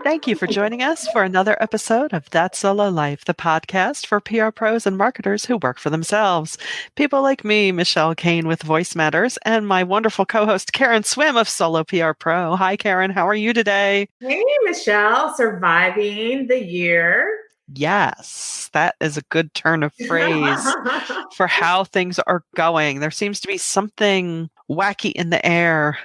Thank you for joining us for another episode of That Solo Life, the podcast for PR pros and marketers who work for themselves. People like me, Michelle Kane with Voice Matters, and my wonderful co-host Karen Swim of Solo PR Pro. Hi, Karen. How are you today? Hey, Michelle, surviving the year. Yes, that is a good turn of phrase for how things are going. There seems to be something wacky in the air.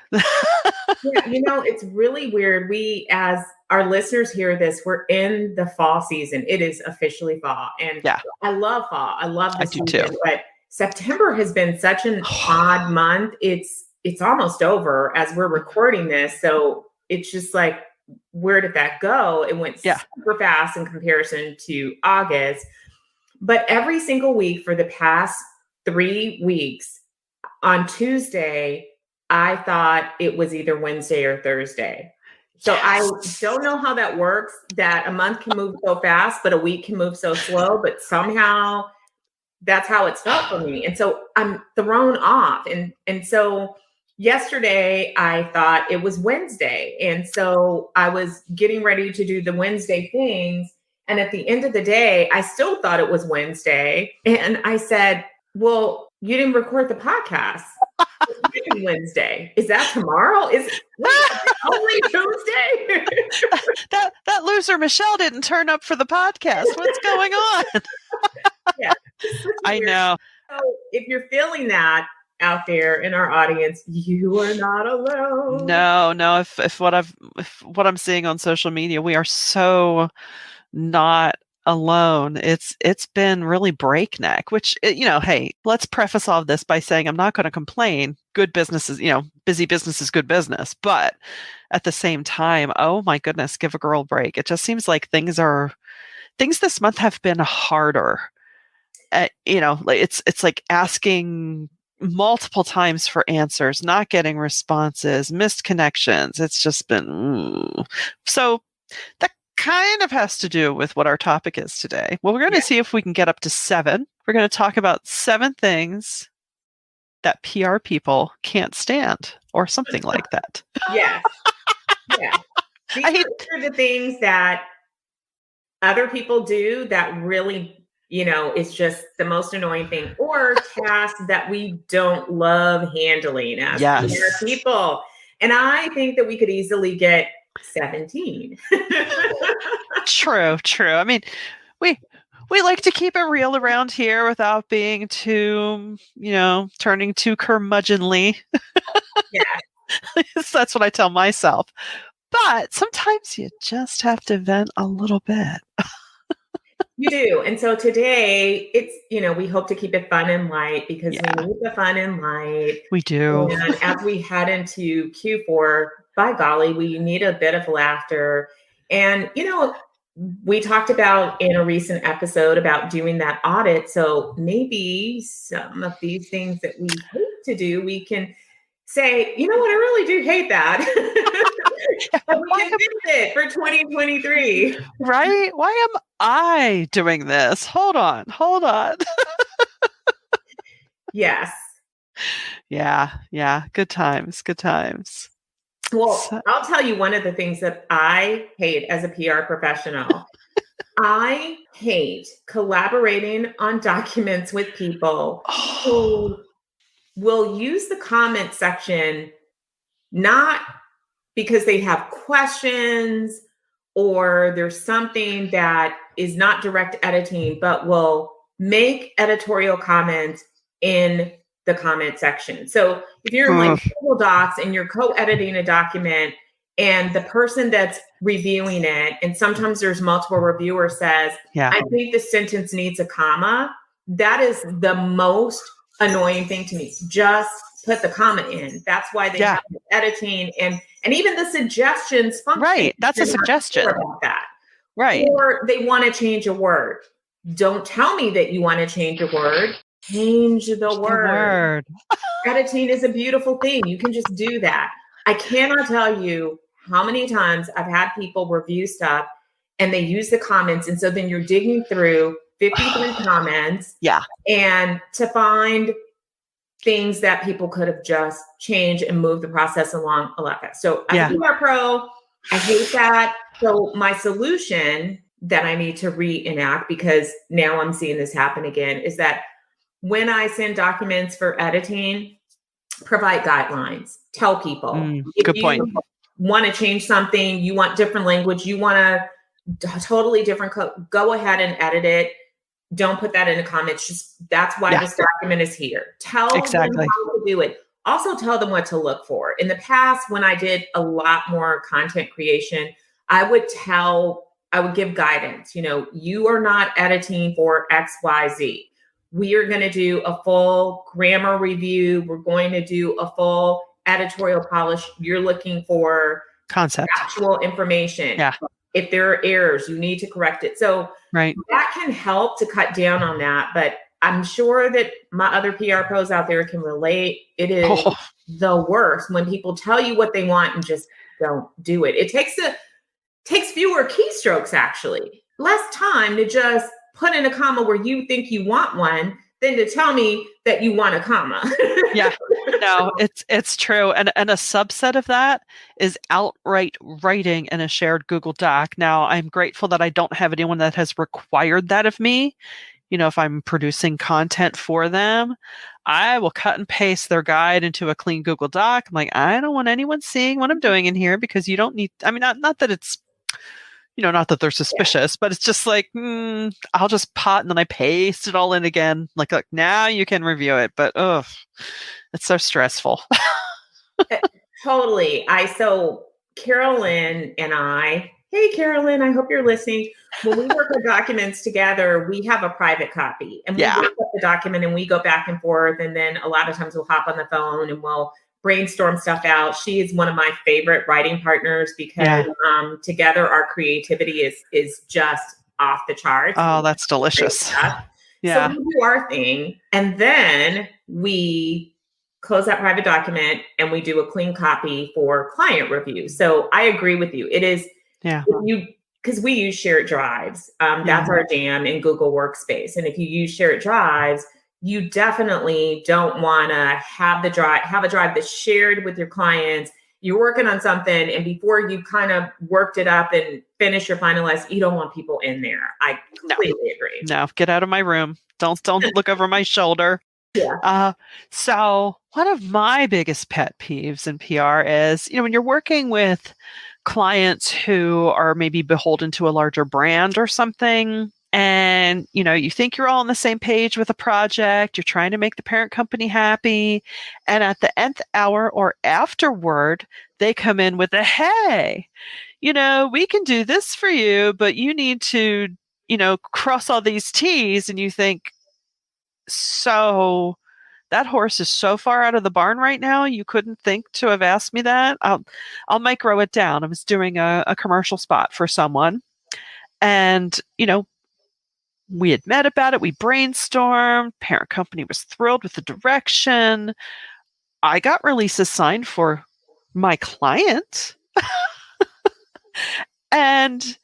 Yeah, it's really weird. We, as our listeners hear this, we're in the fall season. It is officially fall. And Yeah, I love fall. I love the I do season. too. But September has been such an odd month. It's almost over as we're recording this. So it's just like, where did that go? It went super fast in comparison to August. But every single week for the past 3 weeks, on Tuesday, I thought it was either Wednesday or Thursday. So I don't know how that works, that a month can move so fast, but a week can move so slow. But somehow that's how it's felt for me. And so I'm thrown off. And so yesterday I thought it was Wednesday. And so I was getting ready to do the Wednesday things. And at the end of the day, I still thought it was Wednesday. And I said, well, you didn't record the podcast. Wednesday. Is that tomorrow? Is it only Tuesday? that loser Michelle didn't turn up for the podcast. What's going on? Yeah, I know. So if you're feeling that out there in our audience, you are not alone. No. If what I'm seeing on social media, we are so not alone. It's been really breakneck, which, hey, let's preface all of this by saying I'm not going to complain. Good business is, busy business is good business. But at the same time, oh my goodness, give a girl a break. It just seems like things this month have been harder. It's like asking multiple times for answers, not getting responses, missed connections. It's just been so that kind of has to do with what our topic is today. Well, we're going to see if we can get up to 7. We're going to talk about 7 things that PR people can't stand, or something like that. Yes. Yeah. These are the things that other people do that really, it's just the most annoying thing, or tasks that we don't love handling as PR people. And I think that we could easily get 17. True. I mean, we like to keep it real around here without being too, turning too curmudgeonly. Yeah. That's what I tell myself. But sometimes you just have to vent a little bit. You do. And so today it's, we hope to keep it fun and light because we need the fun and light. We do. And as we head into Q4, by golly, we need a bit of laughter. And, we talked about in a recent episode about doing that audit. So maybe some of these things that we hate to do, we can say, you know what, I really do hate that. But we can fix it for 2023. Right? Why am I doing this? Hold on. Yes. Yeah. Good times. Well, I'll tell you one of the things that I hate as a PR professional. I hate collaborating on documents with people who will use the comment section not because they have questions or there's something that is not direct editing, but will make editorial comments in the comment section. So if you're in like Google Docs and you're co-editing a document and the person that's reviewing it, and sometimes there's multiple reviewers, says, I think this sentence needs a comma, that is the most annoying thing to me. Just put the comma in. That's why they have editing and even the suggestions function. Right. That's a suggestion. About that. Right. Or they want to change a word. Don't tell me that you want to change a word. Change the word. Editing is a beautiful thing. You can just do that. I cannot tell you how many times I've had people review stuff and they use the comments. And so then you're digging through 53 comments. Yeah. And to find things that people could have just changed and moved the process along a lot faster. So as a PR pro, I hate that. So my solution that I need to reenact, because now I'm seeing this happen again, is that when I send documents for editing, provide guidelines. Tell people if Good point. you want to change something, you want different language, you want a totally different go ahead and edit it. Don't put that in the comments. Just that's why this document is here. Tell them how to do it. Also tell them what to look for. In the past, when I did a lot more content creation, I would give guidance. You are not editing for XYZ. We are going to do a full grammar review. We're going to do a full editorial polish. You're looking for concept, actual information. Yeah. If there are errors, you need to correct it. So that can help to cut down on that. But I'm sure that my other PR pros out there can relate. It is the worst when people tell you what they want and just don't do it. It takes fewer keystrokes, actually. Less time to just put in a comma where you think you want one than to tell me that you want a comma. Yeah. No, it's true. And a subset of that is outright writing in a shared Google Doc. Now, I'm grateful that I don't have anyone that has required that of me. If I'm producing content for them, I will cut and paste their guide into a clean Google Doc. I'm like, I don't want anyone seeing what I'm doing in here because you don't need, not that it's, not that they're suspicious, but it's just like, I'll just pot and then I paste it all in again. Like now you can review it, but it's so stressful. Totally. So Carolyn and I, hey, Carolyn, I hope you're listening. When we work on documents together, we have a private copy and we work up the document and we go back and forth. And then a lot of times we'll hop on the phone and we'll brainstorm stuff out. She is one of my favorite writing partners because together our creativity is just off the charts. Oh, that's delicious. Yeah. So we do our thing and then we close that private document and we do a clean copy for client review. So I agree with you. It is, because we use shared drives. That's our jam in Google Workspace. And if you use shared drives, you definitely don't want to have a drive that's shared with your clients. You're working on something and before you kind of worked it up and finish your finalized, you don't want people in there. I completely agree. No, get out of my room. Don't look over my shoulder. Yeah. So one of my biggest pet peeves in PR is, when you're working with clients who are maybe beholden to a larger brand or something, and, you think you're all on the same page with a project, you're trying to make the parent company happy. And at the nth hour or afterward, they come in with hey, we can do this for you, but you need to, cross all these T's. And you think, so that horse is so far out of the barn right now, you couldn't think to have asked me that. I'll micro it down. I was doing a commercial spot for someone and, we had met about it. We brainstormed. Parent company was thrilled with the direction. I got releases signed for my client. And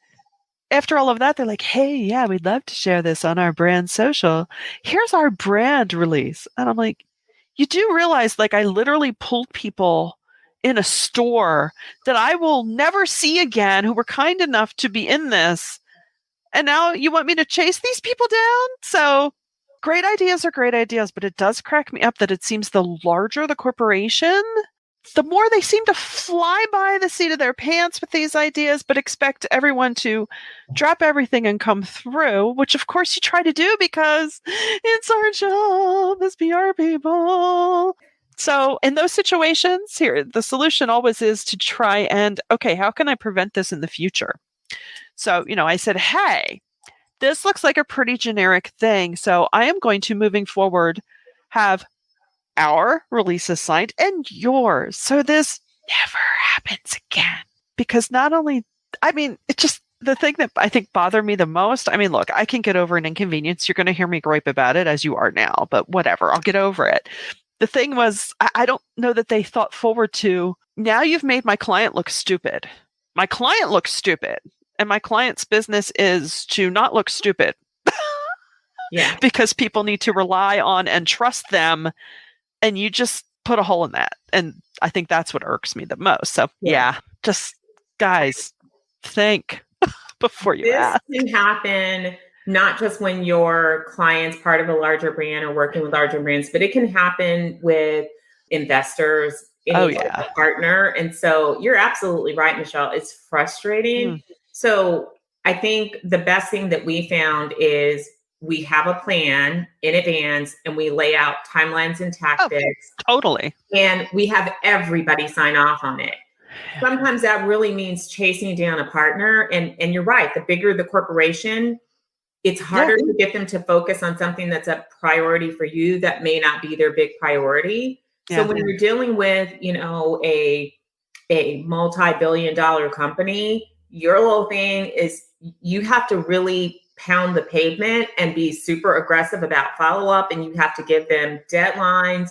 after all of that, they're like, hey, yeah, we'd love to share this on our brand social. Here's our brand release. And I'm like, you do realize, I literally pulled people in a store that I will never see again who were kind enough to be in this. And now you want me to chase these people down? So great ideas are great ideas, but it does crack me up that it seems the larger the corporation, the more they seem to fly by the seat of their pants with these ideas, but expect everyone to drop everything and come through, which of course you try to do because it's our job as PR people. So in those situations, here, the solution always is to try and, okay, how can I prevent this in the future? So, I said, hey, this looks like a pretty generic thing. So I am going to, moving forward, have our releases signed and yours. So this never happens again. Because not only, it's just the thing that I think bothered me the most. Look, I can get over an inconvenience. You're going to hear me gripe about it as you are now, but whatever, I'll get over it. The thing was, I don't know that they thought forward to, now you've made my client look stupid. My client looks stupid. And my client's business is to not look stupid. Because people need to rely on and trust them. And you just put a hole in that. And I think that's what irks me the most. So just guys, think before you This ask. can happen not just when your client's part of a larger brand or working with larger brands, but it can happen with investors, Oh, any type yeah. of partner. And so you're absolutely right, Michelle. It's frustrating. Mm. So I think the best thing that we found is we have a plan in advance and we lay out timelines and Oh, tactics, totally. and we have everybody sign off on it. Sometimes that really means chasing down a partner. And you're right, the bigger the corporation, it's Yeah. harder to get them to focus on something that's a priority for you that may not be their big priority. So Yeah. when you're dealing with, a multi-billion dollar company, your little thing is you have to really pound the pavement and be super aggressive about follow up, and you have to give them deadlines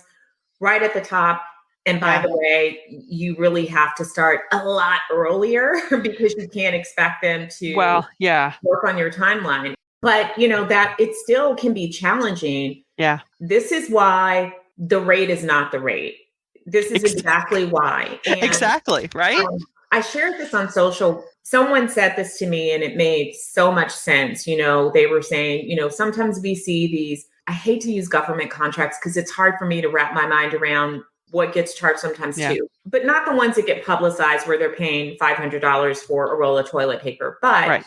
right at the top. And by Yeah. the way, you really have to start a lot earlier because you can't expect them to Well, yeah. work on your timeline. But that it still can be challenging. Yeah. This is why the rate is not the rate. This is Ex- exactly why. And exactly. Right. I shared this on social. Someone said this to me and it made so much sense. They were saying, sometimes we see these, I hate to use government contracts because it's hard for me to wrap my mind around what gets charged sometimes Yeah. too, but not the ones that get publicized where they're paying $500 for a roll of toilet paper. But Right.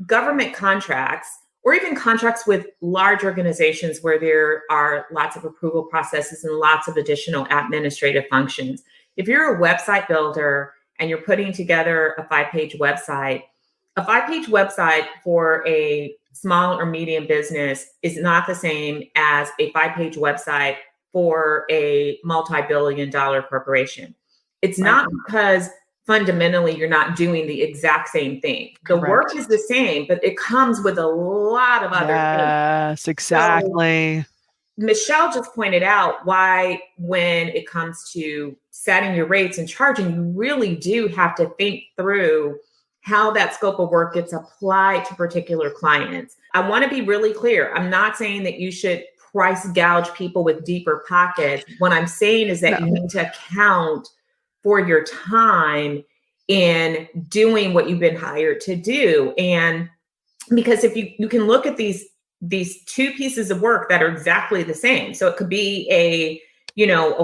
government contracts, or even contracts with large organizations where there are lots of approval processes and lots of additional administrative functions. If you're a website builder and you're putting together a 5-page website, a 5-page website for a small or medium business is not the same as a 5-page website for a multi-billion dollar corporation. It's Right. not because fundamentally you're not doing the exact same thing. The Correct. work is the same, but it comes with a lot of other things. Yes, So exactly. Michelle just pointed out why, when it comes to setting your rates and charging, you really do have to think through how that scope of work gets applied to particular clients. I want to be really clear. I'm not saying that you should price gouge people with deeper pockets. What I'm saying is that No. you need to account for your time in doing what you've been hired to do. And because if you can look at these two pieces of work that are exactly the same. So it could be a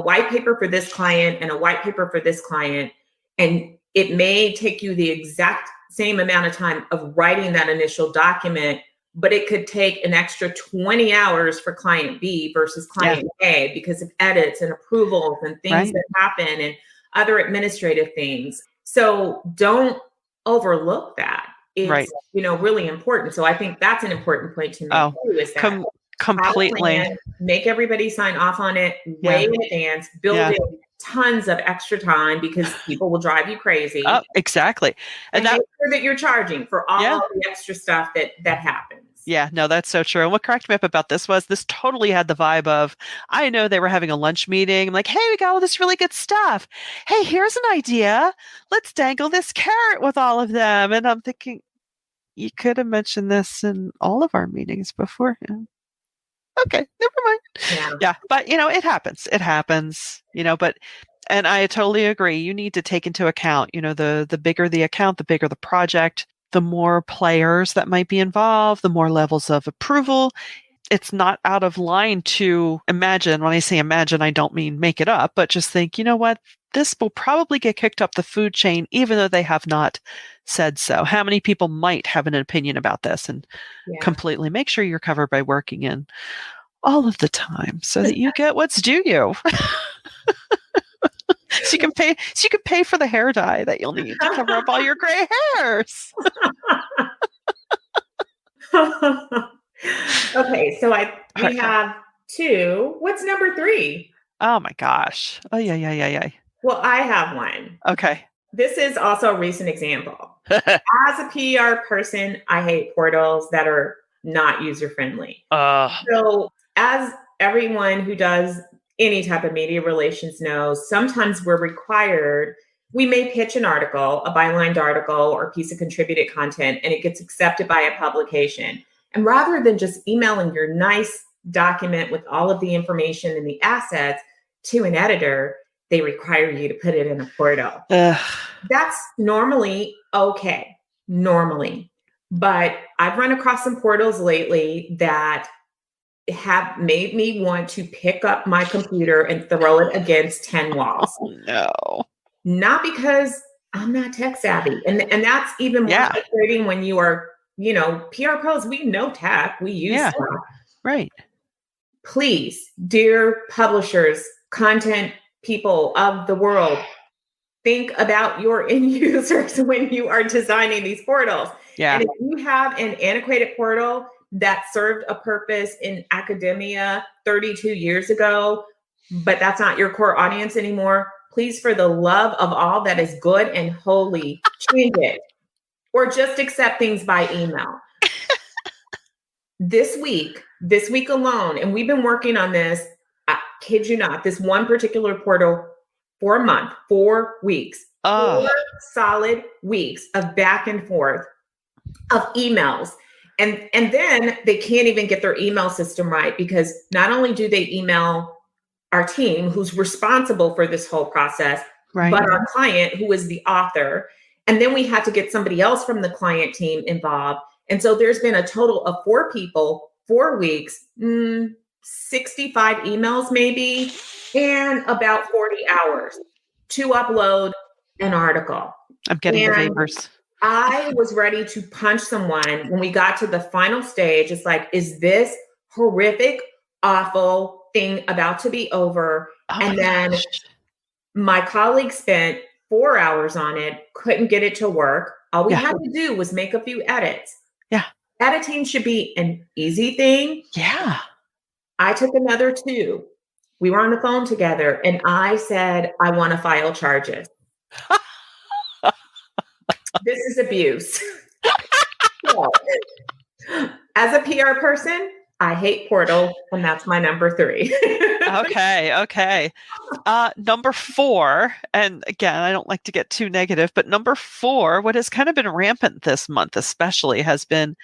white paper for this client and a white paper for this client. And it may take you the exact same amount of time of writing that initial document, but it could take an extra 20 hours for client B versus client A because of edits and approvals and things that happen and other administrative things. So don't overlook that. It's really important. So I think that's an important point to make too, is that have a Completely. plan, make everybody sign off on it way Yeah. in advance, build in tons of extra time because people will drive you crazy. Oh, exactly. And make sure that you're charging for all the extra stuff that happens. Yeah, no, that's so true. And what cracked me up about this was this totally had the vibe of, I know they were having a lunch meeting. I'm like, hey, we got all this really good stuff. Hey, here's an idea. Let's dangle this carrot with all of them. And I'm thinking, you could have mentioned this in all of our meetings beforehand. Okay, never mind. Yeah, but it happens. It happens, and I totally agree. You need to take into account, the bigger the account, the bigger the project, the more players that might be involved, the more levels of approval. It's not out of line to imagine. When I say imagine, I don't mean make it up, but just think, you know what? This will probably get kicked up the food chain, even though they have not said so. How many people might have an opinion about this? And completely make sure you're covered by working in all of the time so that you get what's due you. So you can pay for the hair dye that you'll need to cover up all your gray hairs. Okay, so we have 2. What's number 3? Oh my gosh. Oh yeah. Well, I have one. Okay. This is also a recent example. As a PR person, I hate portals that are not user friendly. So as everyone who does any type of media relations knows, sometimes we may pitch an article, a bylined article or a piece of contributed content, and it gets accepted by a publication. And rather than just emailing your nice document with all of the information and the assets to an editor, they require you to put it in a portal. That's normally okay. normally. But I've run across some portals lately that have made me want to pick up my computer and throw it against 10 walls. Oh, no. Not because I'm not tech savvy. And that's even more frustrating when you are, PR pros, we know tech, we use stuff. Right. Please, dear publishers, content people of the world, think about your end users when you are designing these portals. Yeah. And if you have an antiquated portal that served a purpose in academia 32 years ago, but that's not your core audience anymore, please, for the love of all that is good and holy, change it. Or just accept things by email. This week alone, and we've been working on this, I kid you not, this one particular portal for a month, 4 weeks, 4 solid weeks of back and forth of emails. And then they can't even get their email system right, because not only do they email our team who's responsible for this whole process, but our client who is the author. And then we had to get somebody else from the client team involved. And so there's been a total of 4 people, 4 weeks, 65 emails maybe, and about 40 hours to upload an article. I'm getting the vapors. I was ready to punch someone when we got to the final stage. It's like, is this horrific, awful thing about to be over? And then my colleague spent 4 hours on it, couldn't get it to work. All we had to do was make a few edits. Yeah. Editing should be an easy thing. Yeah. I took another 2. We were on the phone together and I said, I want to file charges. This is abuse. So, as a PR person, I hate portals, and that's my number 3. Okay. Number 4, and again, I don't like to get too negative, but number 4, what has kind of been rampant this month especially, has been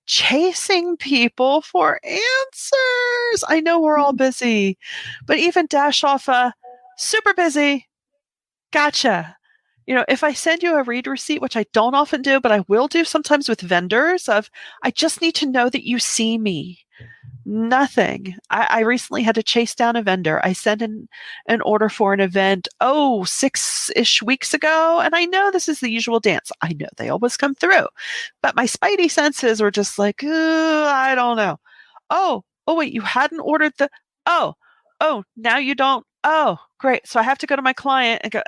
chasing people for answers. I know we're all busy, but even dash off a super busy. Gotcha. If I send you a read receipt, which I don't often do, but I will do sometimes with vendors, I just need to know that you see me. Nothing. I recently had to chase down a vendor. I sent in an order for an event, 6-ish weeks ago. And I know this is the usual dance. I know they always come through. But my spidey senses were just like, I don't know. Oh, wait, you hadn't ordered now you don't. Oh, great. So I have to go to my client and go,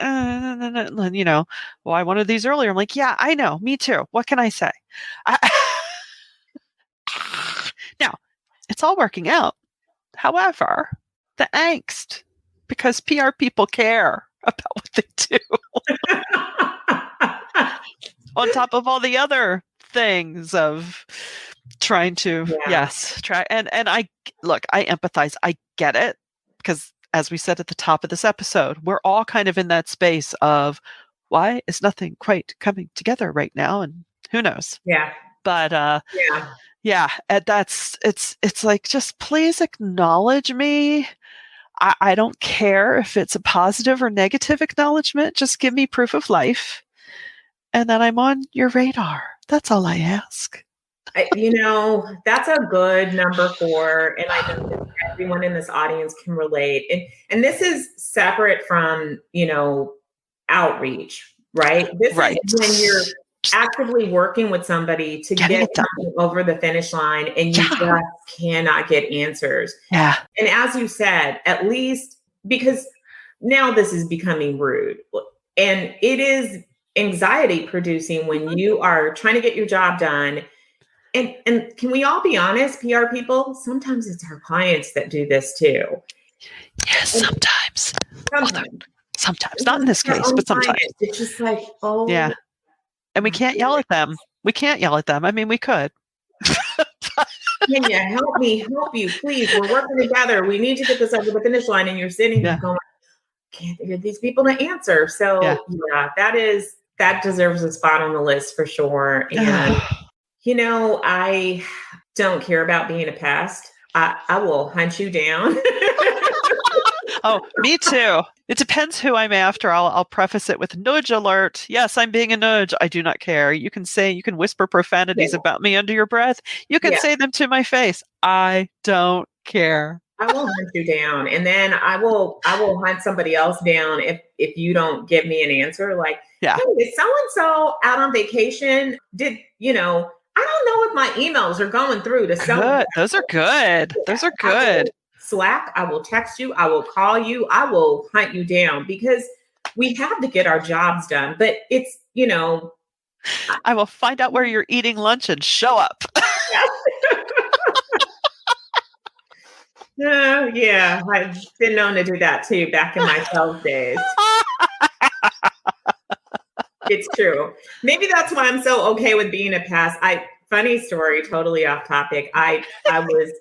well, I wanted these earlier. I'm like, yeah, I know. Me too. What can I say? Now, it's all working out. However, the angst, because PR people care about what they do. On top of all the other things of trying to, try. And I empathize. I get it, because as we said at the top of this episode, we're all kind of in that space of, why is nothing quite coming together right now? And who knows? Yeah. But it's like, just please acknowledge me. I don't care if it's a positive or negative acknowledgement. Just give me proof of life, and then I'm on your radar. That's all I ask. That's a good number 4. And I know that everyone in this audience can relate. And this is separate from, outreach, right? This is when you're actively working with somebody to get something over the finish line and you just cannot get answers. Yeah. And as you said, at least, because now this is becoming rude, and it is anxiety producing when you are trying to get your job done. And can we all be honest, PR people? Sometimes it's our clients that do this too. Yes, sometimes. Sometimes. Not in this case, but sometimes. It's just like, yeah. And we can't yell at them. I mean, we could. Can you help me? Help you, please. We're working together. We need to get this over the finish line. And you're sitting there going, can't get these people to answer. So that deserves a spot on the list for sure. And I don't care about being a pest. I will hunt you down. Oh, me too. It depends who I'm after. I'll preface it with nudge alert. Yes, I'm being a nudge. I do not care. You can whisper profanities Yeah. about me under your breath. You can Yeah. say them to my face. I don't care. I will hunt you down, and then I will hunt somebody else down if you don't give me an answer. Like, Yeah. hey, is so and so out on vacation? Did you know? I don't know if my emails are going through to so and Good. Those are so. good. Yeah, Those are I good. will Slack. I will text you. I will call you. I will hunt you down because we have to get our jobs done. But it's I will find out where you're eating lunch and show up. yeah, I've been known to do that too back in my sales days. It's true. Maybe that's why I'm so okay with being a pass. Funny story, totally off topic. I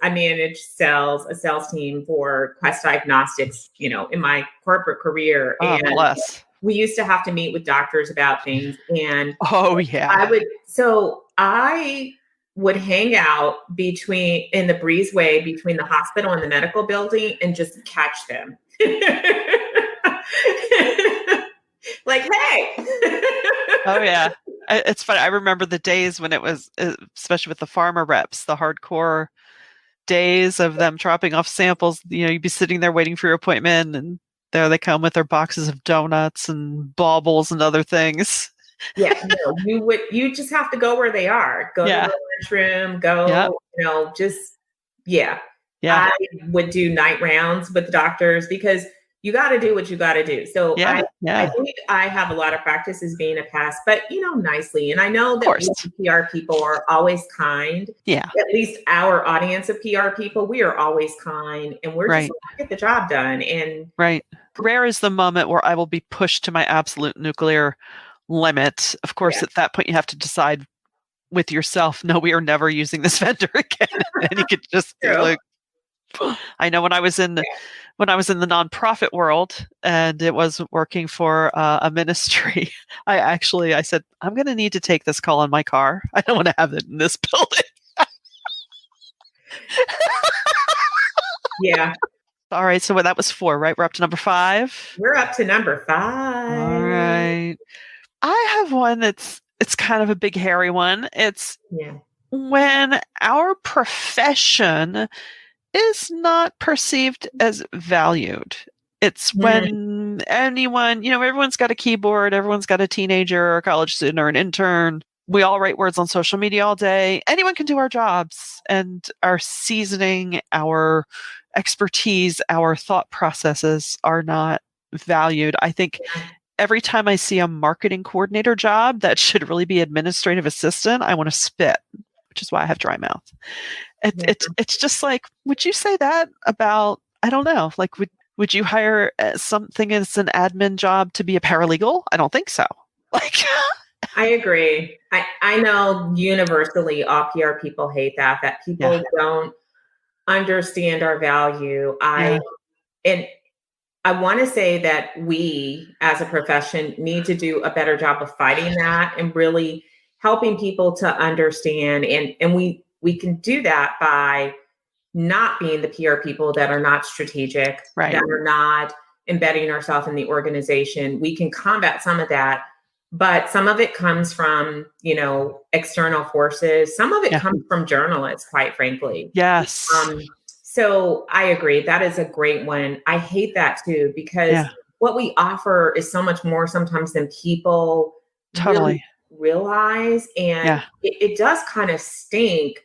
managed a sales team for Quest Diagnostics, in my corporate career. Oh, And bless. we used to have to meet with doctors about things. And Oh, yeah. I would hang out in the breezeway between the hospital and the medical building and just catch them. Like, hey. Oh, yeah. It's funny. I remember the days when it was, especially with the pharma reps, the hardcore days of them dropping off samples. You'd be sitting there waiting for your appointment, and there they come with their boxes of donuts and baubles and other things. Yeah, no, you just have to go where they are. Go to Yeah. the lunchroom, Yep. just yeah. Yeah. I would do night rounds with doctors because you got to do what you got to do. So Yeah. I Yeah. think I have a lot of practice as being a pass, but nicely. And I know Of that course. we PR people are always kind. Yeah. At least our audience of PR people, we are always kind, and we're just Right. going to get the job done. And Right. Rare is the moment where I will be pushed to my absolute nuclear limit. Of course, yeah, at that point, you have to decide with yourself, no, we are never using this vendor again. And you could just be true. like, I know when I was in the nonprofit world and it was working for a ministry, I said, I'm going to need to take this call in my car. I don't want to have it in this building. Yeah, All right. So that was 4, right? We're up to number 5. we're up to number All 5. right. I have one it's kind of a big hairy one. It's Yeah. when our profession is not perceived as valued. It's Mm, when everyone's got a keyboard, everyone's got a teenager or a college student or an intern. We all write words on social media all day. Anyone can do our jobs, and our seasoning, our expertise, our thought processes are not valued. I think every time I see a marketing coordinator job that should really be administrative assistant, I want to spit, which is why I have dry mouth. yeah. It's just like, would you say that about, I don't know, like would you hire something as an admin job to be a paralegal? I don't think so. Like, I agree. I know universally all PR people hate that yeah, people don't understand our value. yeah, And I want to say that we as a profession need to do a better job of fighting that and really helping people to understand, and we can do that by not being the PR people that are not strategic, that right, are not embedding ourselves in the organization. We can combat some of that, but some of it comes from, external forces. Some of it yeah, comes from journalists, quite frankly. yes, So I agree. That is a great one. I hate that too, because yeah, what we offer is so much more sometimes than people really totally, realize. And yeah, it does kind of stink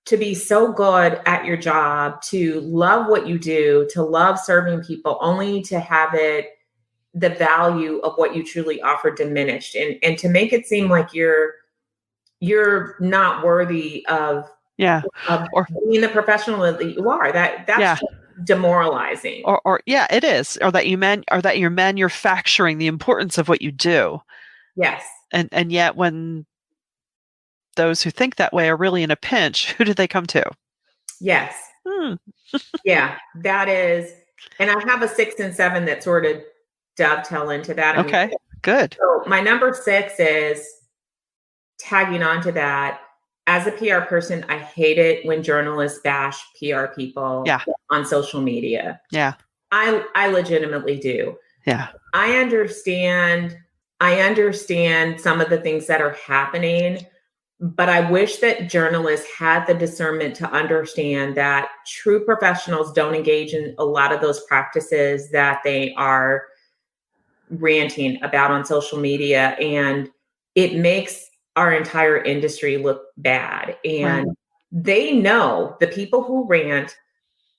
to be so good at your job, to love what you do, to love serving people, only to have the value of what you truly offer diminished, and to make it seem like you're not worthy yeah, of or being the professional that you are. That's yeah, just demoralizing. or yeah, it is, or that you're manufacturing the importance of what you do, Yes. and yet when those who think that way are really in a pinch, who do they come to? Yes. Hmm. Yeah. That is, and I have a 6 and 7 that sort of dovetail into that. I mean, Okay, good. so my number 6 is tagging on to that. As a PR person, I hate it when journalists bash PR people Yeah, on social media. yeah, I legitimately do. Yeah. I understand some of the things that are happening, but I wish that journalists had the discernment to understand that true professionals don't engage in a lot of those practices that they are ranting about on social media, and it makes our entire industry look bad. Right. And they know, the people who rant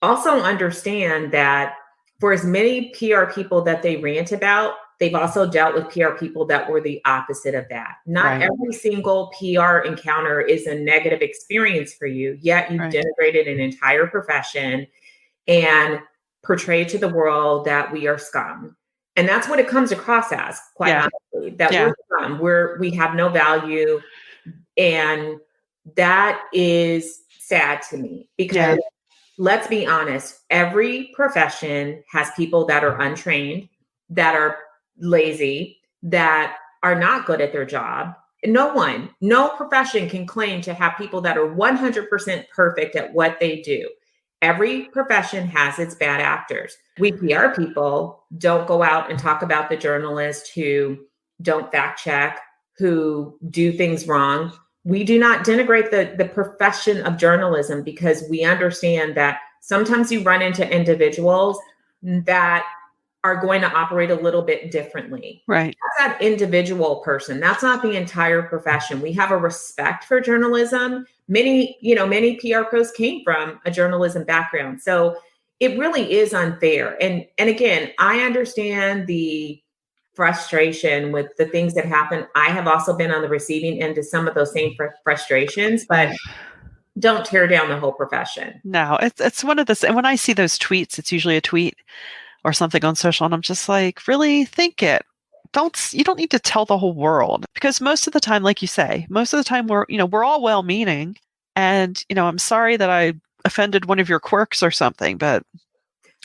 also understand that for as many PR people that they rant about, they've also dealt with PR people that were the opposite of that. Not Right. every single PR encounter is a negative experience for you, yet you've Right. denigrated an entire profession and portrayed to the world that we are scum. And that's what it comes across as, quite Yeah. honestly, that Yeah. we're scum, we have no value. And that is sad to me because Yeah. let's be honest, every profession has people that are untrained, that are lazy, that are not good at their job. No profession can claim to have people that are 100% perfect at what they do. Every profession has its bad actors. We PR people don't go out and talk about the journalists who don't fact check, who do things wrong. We do not denigrate the profession of journalism because we understand that sometimes you run into individuals that are going to operate a little bit differently. Right. That's that individual person. That's not the entire profession. We have a respect for journalism. Many PR pros came from a journalism background. So it really is unfair. And again, I understand the frustration with the things that happen. I have also been on the receiving end of some of those same frustrations, but Ugh. don't tear down the whole profession. No, it's one of the, and when I see those tweets, it's usually a tweet or something on social, and I'm just like, really think it. You don't need to tell the whole world, because most of the time, like you say, most of the time we're all well-meaning, and I'm sorry that I offended one of your quirks or something, but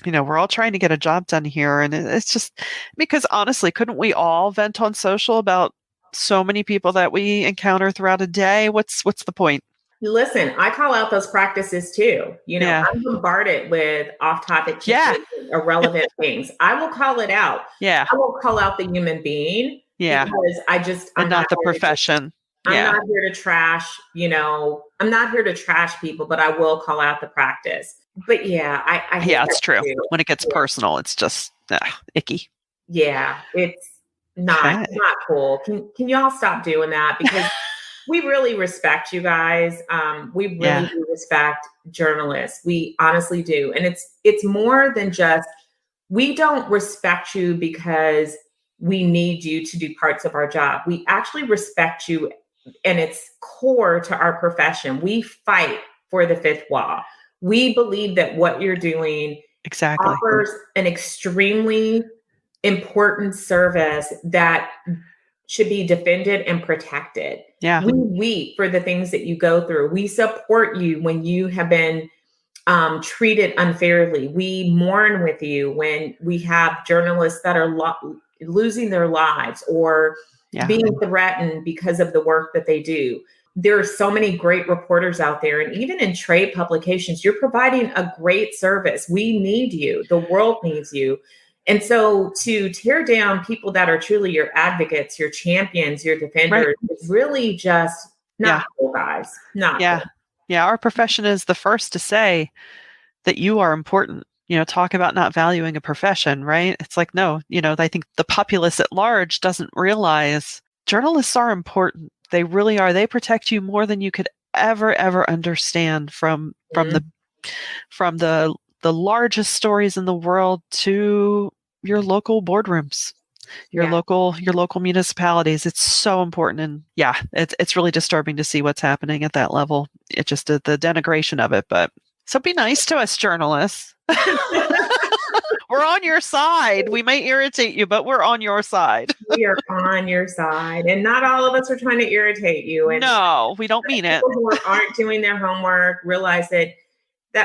we're all trying to get a job done here, and it's just because honestly, couldn't we all vent on social about so many people that we encounter throughout a day? What's the point? Listen, I call out those practices too. Yeah. I'm bombarded with off topic Yeah. situations, irrelevant things. I will call it out. Yeah. I will call out the human being Yeah. because And I'm not not the here to, profession. I'm Yeah. not here to trash, I'm not here to trash people, but I will call out the practice. But yeah, I hate Yeah, that it's true. too. When it gets Yeah. personal, it's just icky. Yeah, it's not Okay. not cool. Can y'all stop doing that? Because we really respect you guys. We really Yeah. do respect journalists. We honestly do. And it's more than just, we don't respect you because we need you to do parts of our job. We actually respect you, and it's core to our profession. We fight for the fifth wall. We believe that what you're doing Exactly. offers an extremely important service that should be defended and protected. Yeah. We weep for the things that you go through. We support you when you have been treated unfairly. We mourn with you when we have journalists that are losing their lives or Yeah. being threatened because of the work that they do. There are so many great reporters out there. And even in trade publications, you're providing a great service. We need you. The world needs you. And so to tear down people that are truly your advocates, your champions, your Right. defenders, is really just Yeah. not cool, guys. Not Yeah. cool. Yeah. Our profession is the first to say that you are important. Talk about not valuing a profession, right? It's like, no, I think the populace at large doesn't realize journalists are important. They really are. They protect you more than you could ever understand, from the largest stories in the world to your local boardrooms, your Yeah. local municipalities. It's so important, and yeah, it's really disturbing to see what's happening at that level. It just the denigration of it. But so be nice to us journalists. We're on your side. We may irritate you, but we're on your side. We are on your side. And not all of us are trying to irritate you. And No, we don't mean it. people who aren't doing their homework realize that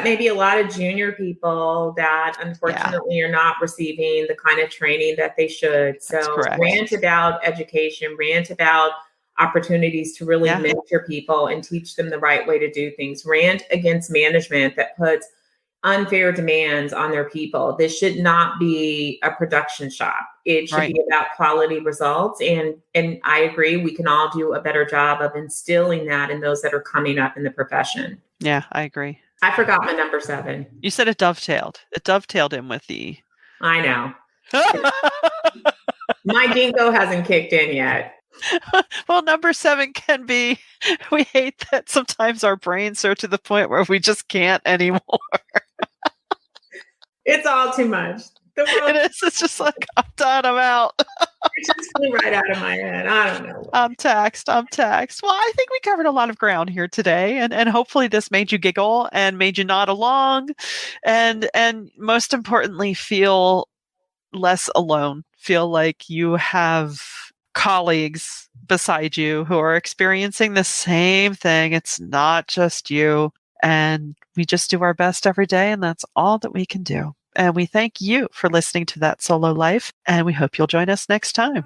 may be a lot of junior people that Yeah, unfortunately are not receiving the kind of training that they should. that's So correct. rant about education, rant about opportunities to really Yeah. mentor people and teach them the right way to do things. Rant against management that puts unfair demands on their people. This should not be a production shop. It should Right. be about quality results. And I agree, we can all do a better job of instilling that in those that are coming up in the profession. Yeah, I agree. I forgot my number 7. You said it dovetailed. It dovetailed in with the. I know. My dingo hasn't kicked in yet. Well, number 7 can be, we hate that sometimes our brains are to the point where we just can't anymore. It's all too much. The world, It is. It's just like, I'm done. I'm out. it just flew right out of my head. I don't know. I'm taxed. I'm taxed. Well, I think we covered a lot of ground here today, and hopefully this made you giggle and made you nod along, and most importantly, feel less alone. Feel like you have colleagues beside you who are experiencing the same thing. It's not just you, and we just do our best every day, and that's all that we can do. And we thank you for listening to That Solo Life, and we hope you'll join us next time.